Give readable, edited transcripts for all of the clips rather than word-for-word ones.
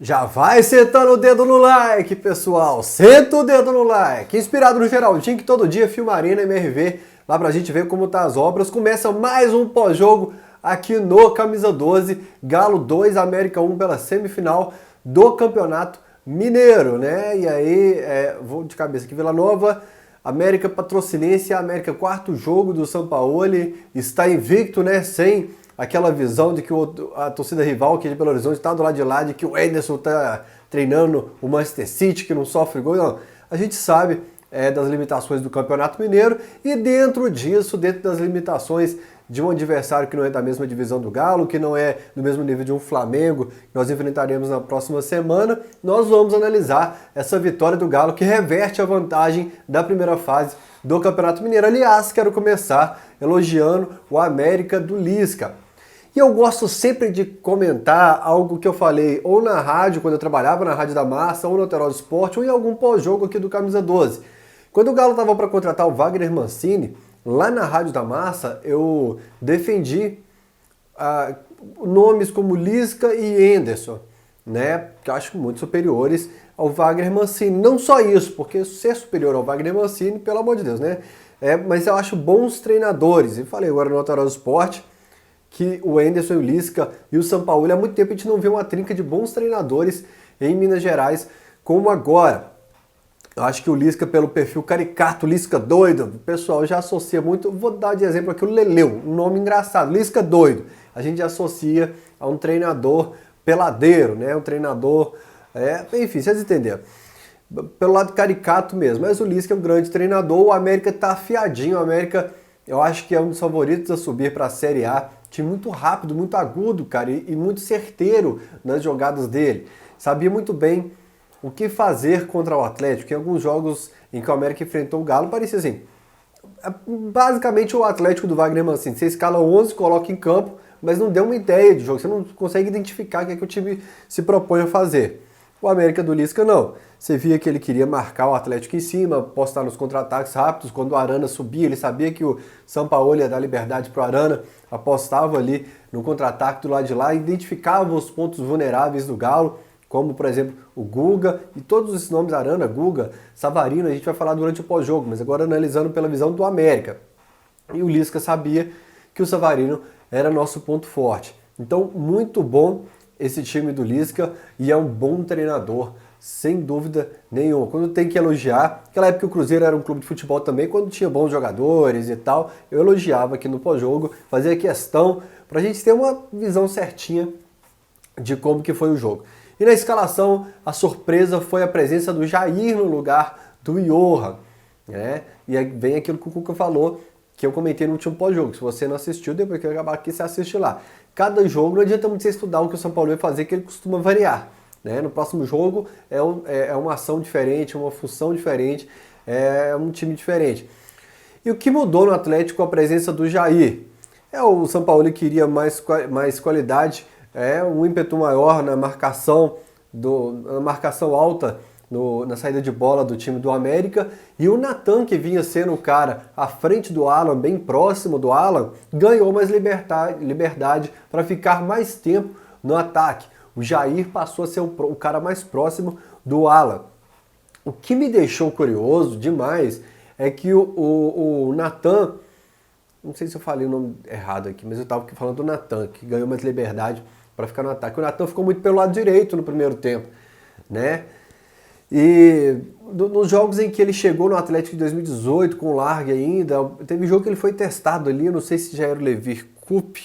Já vai sentando o dedo no like, pessoal. Senta o dedo no like. Inspirado no Geraldinho, que todo dia filma Arena MRV, lá pra gente ver como tá as obras. Começa mais um pós-jogo aqui no Camisa 12. Galo 2, América 1 pela semifinal do Campeonato Mineiro, né? E aí, vou de cabeça aqui, Vila Nova, América Patrocinense, América, quarto jogo do Sampaoli. Está invicto, né? Sem aquela visão de que a torcida rival aqui de Belo Horizonte está do lado de lá, de que o Anderson está treinando o Manchester City, que não sofre gol. Não, a gente sabe das limitações do Campeonato Mineiro e dentro disso, dentro das limitações de um adversário que não é da mesma divisão do Galo, que não é do mesmo nível de um Flamengo, que nós enfrentaremos na próxima semana, nós vamos analisar essa vitória do Galo que reverte a vantagem da primeira fase do Campeonato Mineiro. Aliás, quero começar elogiando o América do Lisca. E eu gosto sempre de comentar algo que eu falei ou na rádio, quando eu trabalhava na Rádio da Massa, ou no Alterosa Esporte, ou em algum pós-jogo aqui do Camisa 12. Quando o Galo estava para contratar o Wagner Mancini, lá na Rádio da Massa, eu defendi nomes como Lisca e Anderson, né? Que eu acho muito superiores ao Wagner Mancini. Não só isso, porque ser superior ao Wagner Mancini, pelo amor de Deus, né? Mas eu acho bons treinadores. E falei agora no Alterosa Esporte que o Anderson e o Lisca e o Sampaoli, há muito tempo a gente não vê uma trinca de bons treinadores em Minas Gerais como agora. Eu acho que o Lisca, pelo perfil caricato, Lisca doido, o pessoal já associa muito, vou dar de exemplo aqui o Leleu, um nome engraçado, Lisca doido. A gente associa a um treinador peladeiro, né? Um treinador, enfim, vocês entenderam. Pelo lado caricato mesmo, mas o Lisca é um grande treinador, o América tá afiadinho, o América eu acho que é um dos favoritos a subir para a Série A. Time muito rápido, muito agudo, cara, e muito certeiro nas jogadas dele. Sabia muito bem o que fazer contra o Atlético. Em alguns jogos em que o América enfrentou o Galo, parecia assim, basicamente o Atlético do Wagner Mancini. Você escala 11, coloca em campo, mas não deu uma ideia de jogo. Você não consegue identificar o que é que o time se propõe a fazer. O América do Lisca não. Você via que ele queria marcar o Atlético em cima, apostar nos contra-ataques rápidos. Quando o Arana subia, ele sabia que o Sampaoli ia dar liberdade para o Arana, apostava ali no contra-ataque do lado de lá, identificava os pontos vulneráveis do Galo, como, por exemplo, o Guga e todos esses nomes, Arana, Guga, Savarino, a gente vai falar durante o pós-jogo, mas agora analisando pela visão do América. E o Lisca sabia que o Savarino era nosso ponto forte. Então, muito bom esse time do Lisca e é um bom treinador, sem dúvida nenhuma. Quando tem que elogiar, naquela época o Cruzeiro era um clube de futebol também, quando tinha bons jogadores e tal, eu elogiava aqui no pós-jogo, fazia questão para a gente ter uma visão certinha de como que foi o jogo. E na escalação, a surpresa foi a presença do Jair no lugar do Johan, né? E aí vem aquilo que o Cuca falou, que eu comentei no último pós-jogo. Se você não assistiu, depois que eu acabar aqui, você assiste lá. Cada jogo não adianta muito você estudar o que o São Paulo vai fazer, que ele costuma variar, né? No próximo jogo é uma ação diferente, uma função diferente, é um time diferente. E o que mudou no Atlético com a presença do Jair? O São Paulo queria mais qualidade, um ímpeto maior na marcação alta, na saída de bola do time do América, e o Natan, que vinha sendo o cara à frente do Alan, bem próximo do Alan, ganhou mais liberdade para ficar mais tempo no ataque. O Jair passou a ser o cara mais próximo do Alan. O que me deixou curioso demais é que o Natan, não sei se eu falei o nome errado aqui, mas eu estava falando do Natan, que ganhou mais liberdade para ficar no ataque. O Natan ficou muito pelo lado direito no primeiro tempo, né? E nos jogos em que ele chegou no Atlético de 2018, com o Largue ainda, teve jogo que ele foi testado ali, eu não sei se já era o Levir Coupe,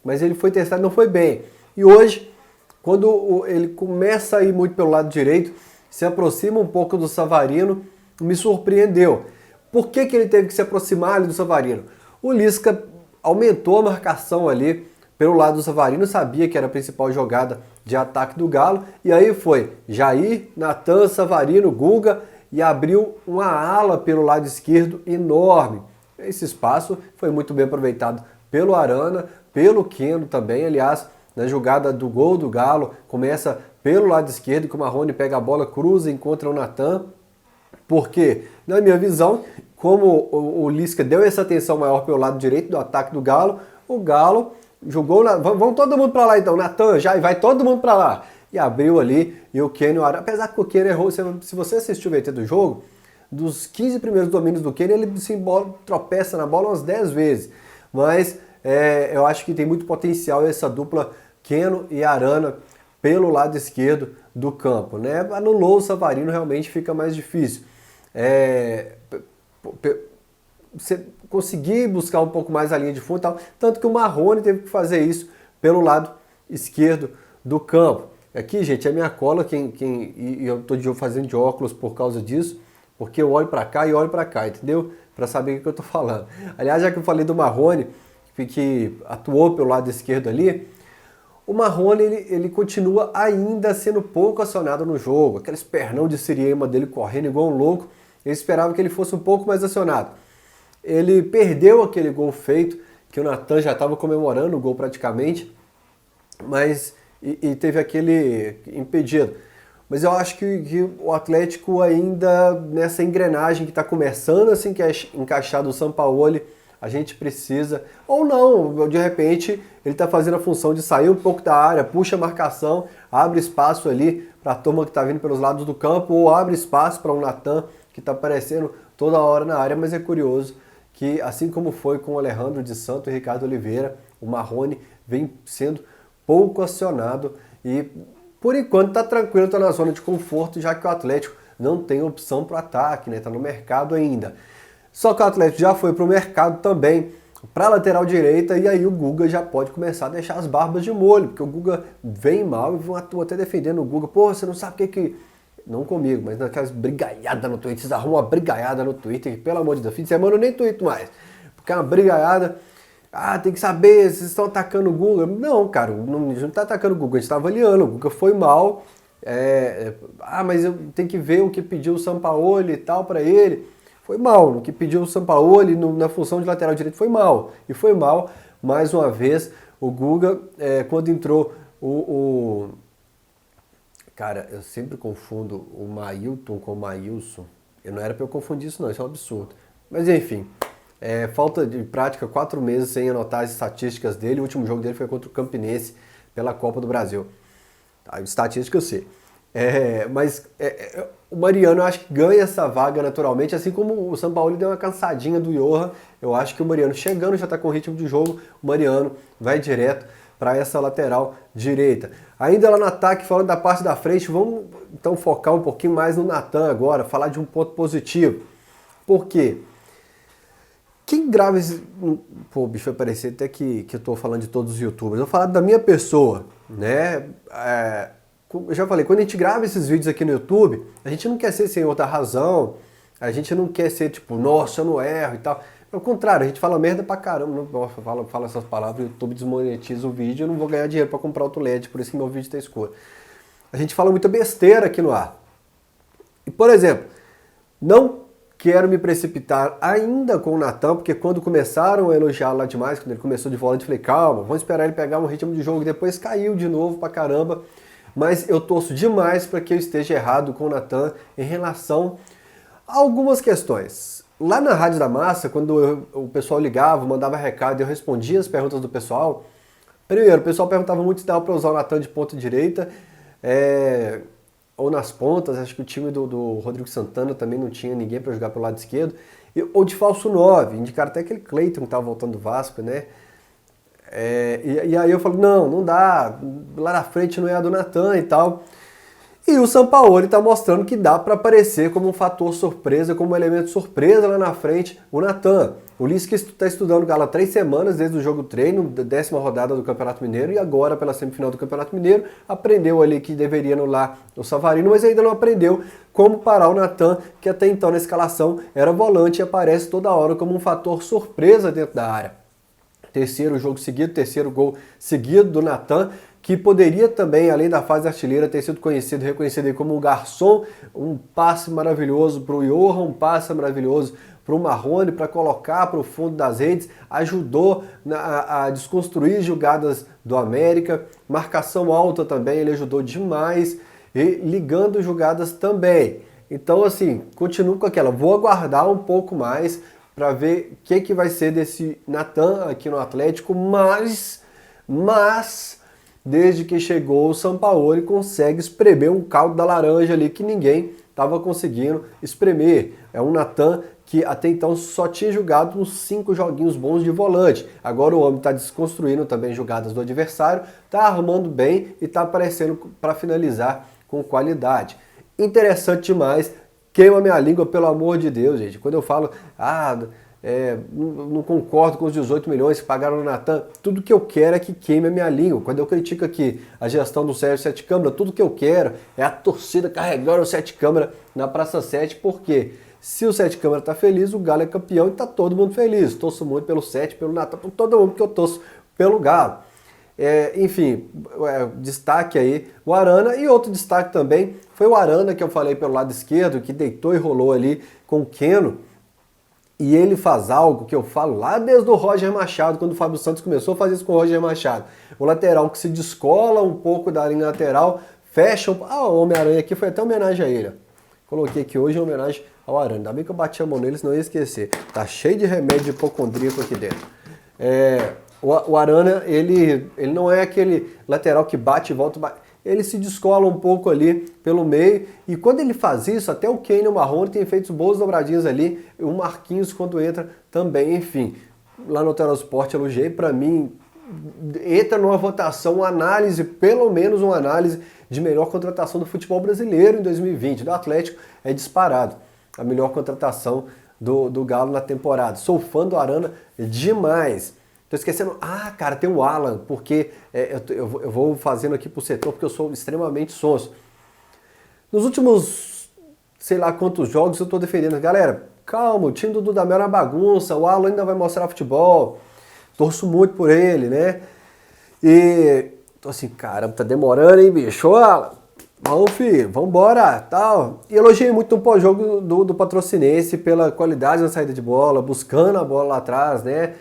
mas ele foi testado e não foi bem. E hoje, quando ele começa a ir muito pelo lado direito, se aproxima um pouco do Savarino, me surpreendeu. Por que ele teve que se aproximar ali do Savarino? O Lisca aumentou a marcação ali pelo lado do Savarino, sabia que era a principal jogada de ataque do Galo, e aí foi Jair, Natan, Savarino, Guga, e abriu uma ala pelo lado esquerdo enorme. Esse espaço foi muito bem aproveitado pelo Arana, pelo Keno também, aliás, na jogada do gol do Galo, começa pelo lado esquerdo, que o Marrone pega a bola, cruza, encontra o Natan, porque, na minha visão, como o Lisca deu essa atenção maior pelo lado direito do ataque do Galo, o Galo jogou, vamos todo mundo para lá então, Natan, já vai todo mundo para lá. e abriu ali, e o Kenny, apesar que o Kenny errou, se você assistiu o VT do jogo, dos 15 primeiros domínios do Kenny, ele se tropeça na bola umas 10 vezes. Mas eu acho que tem muito potencial essa dupla Keno e Arana pelo lado esquerdo do campo, né? Anulou o Savarino, realmente fica mais difícil. Você conseguir buscar um pouco mais a linha de fundo e tal, tanto que o Marrone teve que fazer isso pelo lado esquerdo do campo. Aqui, gente, é minha cola, e eu tô fazendo de óculos por causa disso, porque eu olho para cá e olho para cá, entendeu? Para saber o que eu tô falando. Aliás, já que eu falei do Marrone, que atuou pelo lado esquerdo ali, o Marrone ele continua ainda sendo pouco acionado no jogo. Aqueles pernão de Siriema dele correndo igual um louco, eu esperava que ele fosse um pouco mais acionado. Ele perdeu aquele gol feito, que o Natan já estava comemorando o gol praticamente, mas e teve aquele impedido. Mas eu acho que o Atlético ainda, nessa engrenagem que está começando a se encaixar do Sampaoli, a gente precisa, ou não, de repente ele está fazendo a função de sair um pouco da área, puxa a marcação, abre espaço ali para a turma que está vindo pelos lados do campo, ou abre espaço para o Natan, que está aparecendo toda hora na área, mas é curioso que, assim como foi com o Alejandro de Santo e Ricardo Oliveira, o Marrone vem sendo pouco acionado e, por enquanto, está tranquilo, está na zona de conforto, já que o Atlético não tem opção para o ataque, né? Está no mercado ainda. Só que o Atlético já foi para o mercado também, para a lateral direita, e aí o Guga já pode começar a deixar as barbas de molho, porque o Guga vem mal, e vão até defendendo o Guga. Pô, você não sabe o que... Não comigo, mas naquelas brigaiadas no Twitter. Vocês arrumam uma brigaiada no Twitter, que, pelo amor de Deus, fim de semana eu nem tweeto mais. Porque é uma brigaiada. Ah, tem que saber, vocês estão atacando o Guga. Não, cara, a gente não está atacando o Guga, a gente está avaliando. O Guga foi mal. Mas eu tenho que ver o que pediu o Sampaoli e tal para ele. Foi mal. No que pediu o Sampaoli na função de lateral direito foi mal. E foi mal, mais uma vez, o Guga, quando entrou Cara, eu sempre confundo o Mailton com o Maílson. Não era para eu confundir isso não, isso é um absurdo. Mas enfim, falta de prática, 4 meses sem anotar as estatísticas dele. O último jogo dele foi contra o Campinense pela Copa do Brasil. Tá, estatística eu sei. O Mariano eu acho que ganha essa vaga naturalmente, assim como o Sampaoli deu uma cansadinha do Johan. Eu acho que o Mariano chegando já está com ritmo de jogo, o Mariano vai direto para essa lateral direita. Ainda lá no ataque, falando da parte da frente, vamos então focar um pouquinho mais no Natan agora, falar de um ponto positivo. Por quê? Quem grava esse... Pô, bicho, vai parecer até que eu tô falando de todos os youtubers. Eu vou falar da minha pessoa, né? Eu já falei, quando a gente grava esses vídeos aqui no YouTube, a gente não quer ser senhor da razão, a gente não quer ser tipo, nossa, eu não erro e tal. Ao contrário, a gente fala merda pra caramba, não fala essas palavras, o YouTube desmonetiza o vídeo, eu não vou ganhar dinheiro pra comprar outro LED, por isso que meu vídeo tá escuro. A gente fala muita besteira aqui no ar. E, por exemplo, não quero me precipitar ainda com o Natan, porque quando começaram a elogiar lá demais, quando ele começou de volante, eu falei, calma, vamos esperar ele pegar um ritmo de jogo, e depois caiu de novo pra caramba. Mas eu torço demais para que eu esteja errado com o Natan em relação a algumas questões. Lá na Rádio da Massa, quando o pessoal ligava, mandava recado e eu respondia as perguntas do pessoal, primeiro, o pessoal perguntava muito se dava para usar o Natan de ponta direita ou nas pontas. Acho que o time do Rodrigo Santana também não tinha ninguém para jogar pelo lado esquerdo, ou de falso 9, indicaram até aquele Cleiton que estava voltando do Vasco, né? E aí eu falo, não dá, lá na frente não é a do Natan e tal. E o Sampaoli está mostrando que dá para aparecer como um fator surpresa, como um elemento surpresa lá na frente, o Natan. O Ulisses que está estudando Galo há 3 semanas, desde o jogo treino, da 10ª rodada do Campeonato Mineiro, e agora pela semifinal do Campeonato Mineiro, aprendeu ali que deveria anular o Savarino, mas ainda não aprendeu como parar o Natan, que até então na escalação era volante e aparece toda hora como um fator surpresa dentro da área. Terceiro jogo seguido, terceiro gol seguido do Natan, que poderia também, além da fase artilheira, ter sido reconhecido aí como um garçom, um passe maravilhoso para o Johan, um passe maravilhoso para o Marrone, para colocar para o fundo das redes, ajudou a desconstruir jogadas do América, marcação alta também, ele ajudou demais, e ligando jogadas também. Então, assim, continuo com aquela, vou aguardar um pouco mais para ver o que vai ser desse Natan aqui no Atlético, mas desde que chegou o Sampaoli, consegue espremer um caldo da laranja ali que ninguém estava conseguindo espremer. É um Natan que até então só tinha jogado uns 5 joguinhos bons de volante. Agora o homem está desconstruindo também jogadas do adversário, está arrumando bem e está aparecendo para finalizar com qualidade. Interessante demais, queima minha língua, pelo amor de Deus, gente. Quando eu falo, não concordo com os 18 milhões que pagaram no Natan, tudo que eu quero é que queime a minha língua. Quando eu critico aqui a gestão do Sérgio Sete Câmara, tudo que eu quero é a torcida carregando o Sete Câmara na Praça 7, porque se o Sete Câmara tá feliz, o Galo é campeão e tá todo mundo feliz. Torço muito pelo Sete, pelo Natan, por todo mundo que eu torço pelo Galo. Destaque aí o Arana, e outro destaque também foi o Arana, que eu falei pelo lado esquerdo, que deitou e rolou ali com o Keno. E ele faz algo que eu falo lá desde o Roger Machado, quando o Fábio Santos começou a fazer isso com o Roger Machado. O lateral que se descola um pouco da linha lateral, fecha o Homem-Aranha aqui, foi até homenagem a ele. Coloquei aqui hoje em homenagem ao Aranha. Ainda bem que eu bati a mão nele, senão eu ia esquecer. Tá cheio de remédio hipocondríaco aqui dentro. O Arana, ele não é aquele lateral que bate e volta, ele se descola um pouco ali pelo meio, e quando ele faz isso, até o Kenny Marrone tem feito boas dobradinhas ali, o Marquinhos quando entra também, enfim. Lá no Telesport elogiei, para mim, entra numa votação, uma análise, pelo menos uma análise de melhor contratação do futebol brasileiro em 2020, do Atlético é disparado, a melhor contratação do Galo na temporada. Sou fã do Arana demais. Tô esquecendo, cara, tem o Alan, porque eu vou fazendo aqui pro setor, porque eu sou extremamente sonso. Nos últimos, sei lá quantos jogos eu tô defendendo. Galera, calma, o time do Dudamel é uma bagunça, o Alan ainda vai mostrar futebol, torço muito por ele, né? E tô assim, caramba, tá demorando, hein, bicho? Ô, Alan, vamos, filho, vambora, tal. E elogiei muito no pós-jogo do Patrocinense pela qualidade na saída de bola, buscando a bola lá atrás, né?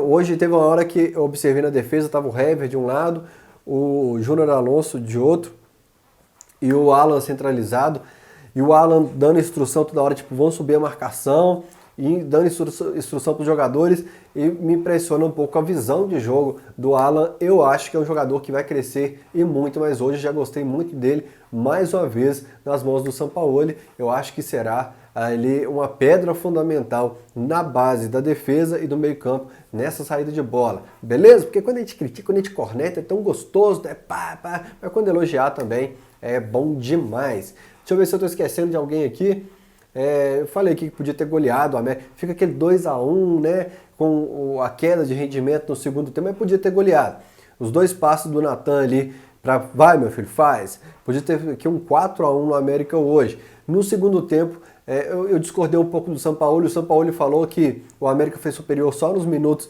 Hoje teve uma hora que eu observei na defesa, tava o Hever de um lado, o Júnior Alonso de outro, e o Alan centralizado, e o Alan dando instrução toda hora, tipo, vão subir a marcação, e dando instrução para os jogadores, e me impressiona um pouco a visão de jogo do Alan. Eu acho que é um jogador que vai crescer e muito, mas hoje já gostei muito dele, mais uma vez, nas mãos do Sampaoli. Eu acho que será ali uma pedra fundamental na base da defesa e do meio campo nessa saída de bola, beleza? Porque quando a gente critica, quando a gente corneta, é tão gostoso, né? Mas quando elogiar também é bom demais. Deixa eu ver se eu estou esquecendo de alguém aqui. Eu falei aqui que podia ter goleado o América, fica aquele 2-1, né, com a queda de rendimento no segundo tempo, mas podia ter goleado. Os 2 passos do Natan ali, vai meu filho, faz. Podia ter aqui um 4-1 no América hoje. No segundo tempo, eu discordei um pouco do Sampaoli. O Sampaoli falou que o América foi superior só nos minutos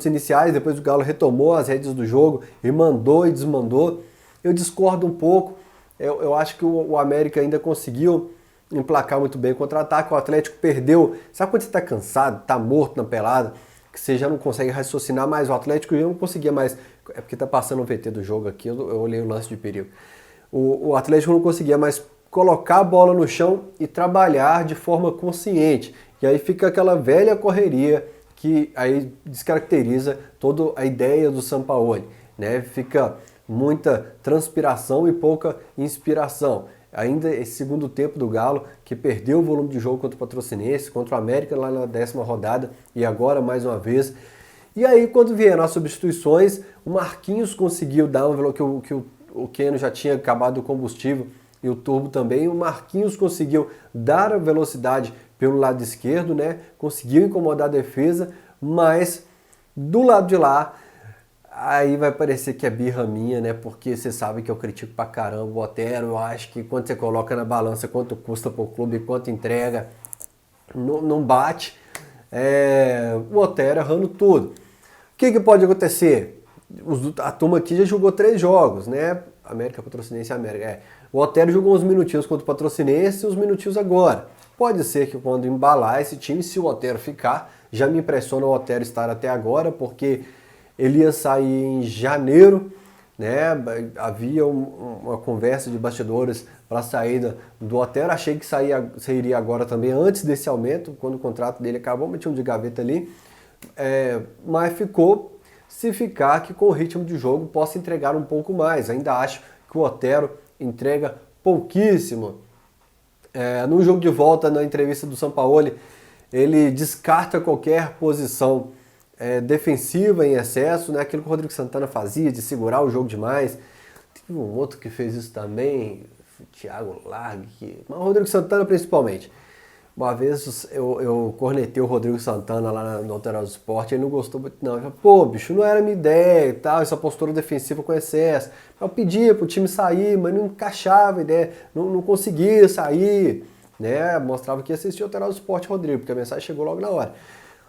iniciais, depois o Galo retomou as rédeas do jogo e mandou e desmandou. Eu discordo um pouco, eu acho que o América ainda conseguiu emplacar muito bem o contra-ataque. O Atlético perdeu. Sabe quando você está cansado, está morto na pelada, que você já não consegue raciocinar mais? O Atlético já não conseguia mais. É porque está passando o VT do jogo aqui, eu olhei o lance de perigo. O Atlético não conseguia mais colocar a bola no chão e trabalhar de forma consciente. E aí fica aquela velha correria que aí descaracteriza toda a ideia do Sampaoli, né? Fica muita transpiração e pouca inspiração. Ainda esse segundo tempo do Galo, que perdeu o volume de jogo contra o Patrocinense, contra o América lá na 10ª rodada, e agora mais uma vez. E aí, quando vieram as substituições, o Marquinhos conseguiu dar um velocidade, que o Keno já tinha acabado o combustível, e o turbo também. O Marquinhos conseguiu dar a velocidade pelo lado esquerdo, né? Conseguiu incomodar a defesa, mas do lado de lá, aí vai parecer que é birra minha, né? Porque você sabe que eu critico pra caramba o Otero. Eu acho que quando você coloca na balança quanto custa pro clube e quanto entrega, não bate. O Otero errando tudo. O que pode acontecer? A turma aqui já jogou 3 jogos, né? América, Patrocinense e América. O Otero jogou uns minutinhos contra o Patrocinense e uns minutinhos agora. Pode ser que quando embalar esse time, se o Otero ficar, já me impressiona o Otero estar até agora, porque ele ia sair em janeiro, né? Havia uma conversa de bastidores para a saída do Otero. Achei que sairia agora também, antes desse aumento, quando o contrato dele acabou, mas tinha um de gaveta ali. Mas ficou se ficar que com o ritmo de jogo possa entregar um pouco mais. Ainda acho que o Otero entrega pouquíssimo. No jogo de volta, na entrevista do Sampaoli, ele descarta qualquer posição defensiva em excesso, né? Aquilo que o Rodrigo Santana fazia, de segurar o jogo demais. Teve um outro que fez isso também, o Thiago Largue, mas o Rodrigo Santana principalmente. Uma vez eu cornetei o Rodrigo Santana lá no Alterosa Esporte, ele não gostou muito não. Ele falou, pô, bicho, não era minha ideia e tal, essa postura defensiva com excesso. Eu pedia pro time sair, mas não encaixava a ideia, não conseguia sair, né? Mostrava que ia assistir o Alterosa Esporte, Rodrigo, porque a mensagem chegou logo na hora.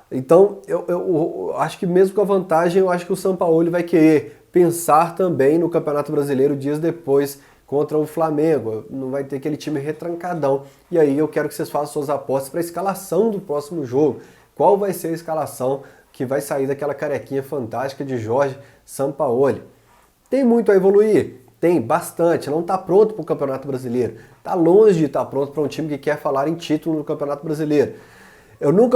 Então, eu acho que mesmo com a vantagem, eu acho que o Sampaoli vai querer pensar também no Campeonato Brasileiro dias depois contra o Flamengo. Não vai ter aquele time retrancadão. E aí eu quero que vocês façam suas apostas para a escalação do próximo jogo. Qual vai ser a escalação que vai sair daquela carequinha fantástica de Jorge Sampaoli? Tem muito a evoluir? Tem, bastante. Não está pronto para o Campeonato Brasileiro. Está longe de estar pronto para um time que quer falar em título no Campeonato Brasileiro. Eu não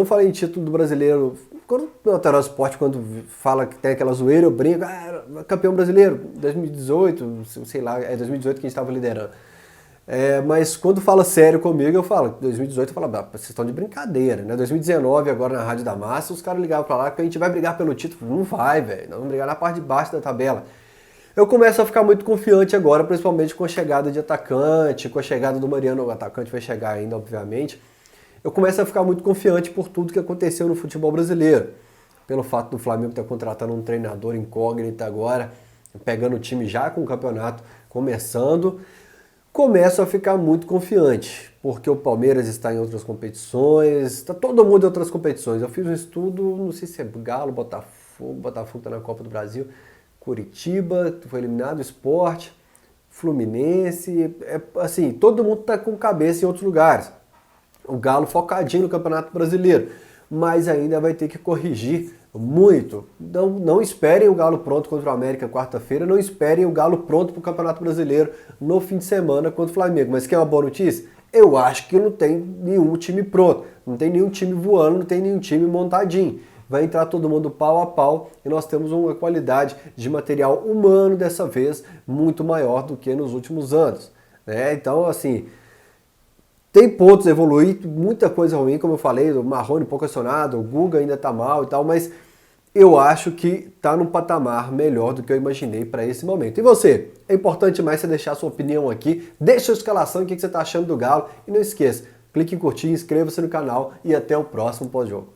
falei em título do brasileiro. Quando o Alterosa Esporte, quando fala que tem aquela zoeira, eu brinco, campeão brasileiro, 2018, sei lá, 2018 que a gente estava liderando. Mas quando fala sério comigo, eu falo, 2018 eu falo, vocês estão de brincadeira, né? 2019, agora na Rádio da Massa, os caras ligavam pra lá que a gente vai brigar pelo título. Não vai, velho, nós vamos brigar na parte de baixo da tabela. Eu começo a ficar muito confiante agora, principalmente com a chegada de atacante, com a chegada do Mariano, o atacante vai chegar ainda, obviamente. Eu começo a ficar muito confiante por tudo que aconteceu no futebol brasileiro. Pelo fato do Flamengo estar contratando um treinador incógnito agora, pegando o time já com o campeonato começando, começo a ficar muito confiante, porque o Palmeiras está em outras competições, está todo mundo em outras competições. Eu fiz um estudo, não sei se é Galo, Botafogo está na Copa do Brasil, Curitiba, foi eliminado, Sport, Fluminense, assim, todo mundo está com cabeça em outros lugares. O Galo focadinho no Campeonato Brasileiro, mas ainda vai ter que corrigir muito. Não esperem o Galo pronto contra o América quarta-feira, não esperem o Galo pronto para o Campeonato Brasileiro no fim de semana contra o Flamengo. Mas quer uma boa notícia? Eu acho que não tem nenhum time pronto, não tem nenhum time voando, não tem nenhum time montadinho. Vai entrar todo mundo pau a pau e nós temos uma qualidade de material humano dessa vez muito maior do que nos últimos anos. Então, assim... Tem pontos a evoluir, muita coisa ruim, como eu falei, o Marrone um pouco acionado, o Guga ainda tá mal e tal, mas eu acho que tá num patamar melhor do que eu imaginei para esse momento. E você? É importante mais você deixar a sua opinião aqui, deixa a escalação, o que você tá achando do Galo, e não esqueça, clique em curtir, inscreva-se no canal e até o próximo pós-jogo.